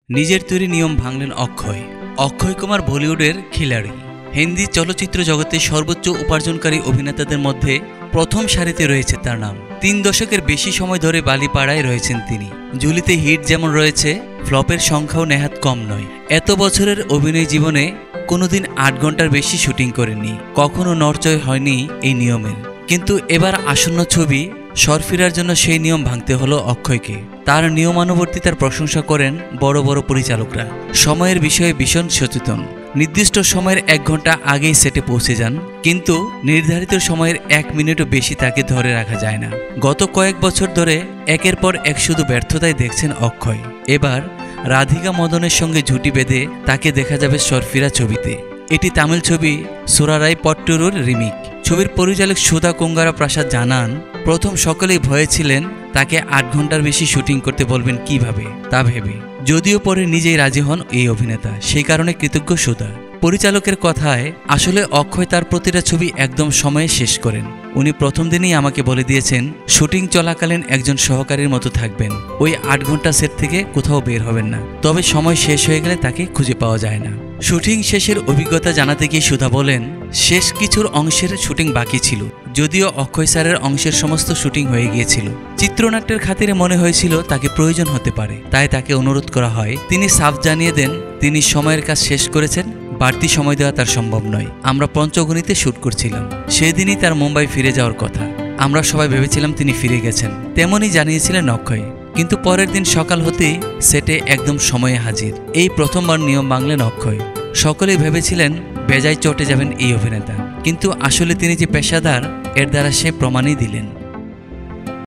নিজের তৈরি নিয়ম ভাঙলেন অক্ষয়। অক্ষয় কুমার বলিউডের খিলাড়ি। হিন্দি চলচ্চিত্র জগতে সর্বোচ্চ উপার্জনকারী অভিনেতাদের মধ্যে প্রথম সারিতে রয়েছে তার নাম। 3 দশকের বেশি সময় ধরে বালিপাড়ায় রয়েছেন তিনি। ঝুলিতে হিট যেমন রয়েছে, ফ্লপের সংখ্যাও নেহাত কম নয়। এত বছরের অভিনয় জীবনে কোনোদিন 8 ঘন্টার বেশি শুটিং করেননি, কখনো নড়চড় হয়নি এই নিয়মের। কিন্তু এবার আসন্ন ছবি সরফিরার জন্য সেই নিয়ম ভাঙতে হলো অক্ষয়কে। তার নিয়মানুবর্তিতার প্রশংসা করেন বড় বড় পরিচালকরা। সময়ের বিষয়ে ভীষণ সচেতন। নির্দিষ্ট সময়ের 1 ঘন্টা আগেই সেটে পৌঁছে যান, কিন্তু নির্ধারিত সময়ের 1 মিনিটও বেশি তাকে ধরে রাখা যায় না। গত কয়েক বছর ধরে একের পর এক শুধু ব্যর্থতায় দেখছেন অক্ষয়। এবার রাধিকা মদনের সঙ্গে জুটি বেঁধে তাকে দেখা যাবে সরফিরা ছবিতে। এটি তামিল ছবি সুরারাই পট্টুরুর রিমেক। ছবির পরিচালক সুধা কুঙ্গারা প্রসাদ জানান, প্রথম সকলেই ভয়ে ছিলেন তাকে 8 ঘন্টার বেশি শুটিং করতে বলবেন কিভাবে তা ভেবে। যদিও পরে নিজেই রাজি হন এই অভিনেতা, সেই কারণে কৃতজ্ঞ সুধা। পরিচালকের কথায়, আসলে অক্ষয় তার প্রতিটা ছবি একদম সময়ে শেষ করেন। উনি প্রথম দিনেই আমাকে বলে দিয়েছেন শুটিং চলাকালীন একজন সহকারীর মতো থাকবেন, ওই 8 ঘন্টা সেট থেকে কোথাও বের হবেন না। তবে সময় শেষ হয়ে গেলে তাকে খুঁজে পাওয়া যায় না। শুটিং শেষের অভিজ্ঞতা জানাতে গিয়ে সুধা বলেন, শেষ কিছুর অংশের শুটিং বাকি ছিল, যদিও অক্ষয় স্যারের অংশের সমস্ত শুটিং হয়ে গিয়েছিল। চিত্রনাট্যের খাতিরে মনে হয়েছিল তাকে প্রয়োজন হতে পারে, তাই তাকে অনুরোধ করা হয়। তিনি সাফ জানিয়ে দেন তিনি সময়ের কাজ শেষ করেছেন, বাড়তি সময় দেওয়া তার সম্ভব নয়। আমরা পঞ্চগণিতে শ্যুট করছিলাম, সেদিনই তার মুম্বাই ফিরে যাওয়ার কথা। আমরা সবাই ভেবেছিলাম তিনি ফিরে গেছেন, তেমনই জানিয়েছিলেন অক্ষয়। কিন্তু পরের দিন সকাল হতেই সেটে একদম সময়ে হাজির। এই প্রথমবার নিয়ম ভাঙলেন অক্ষয়। সকলেই ভেবেছিলেন বেজায় চটে যাবেন এই অভিনেতা, কিন্তু আসলে তিনি যে পেশাদার এর দ্বারা সে প্রমাণই দিলেন।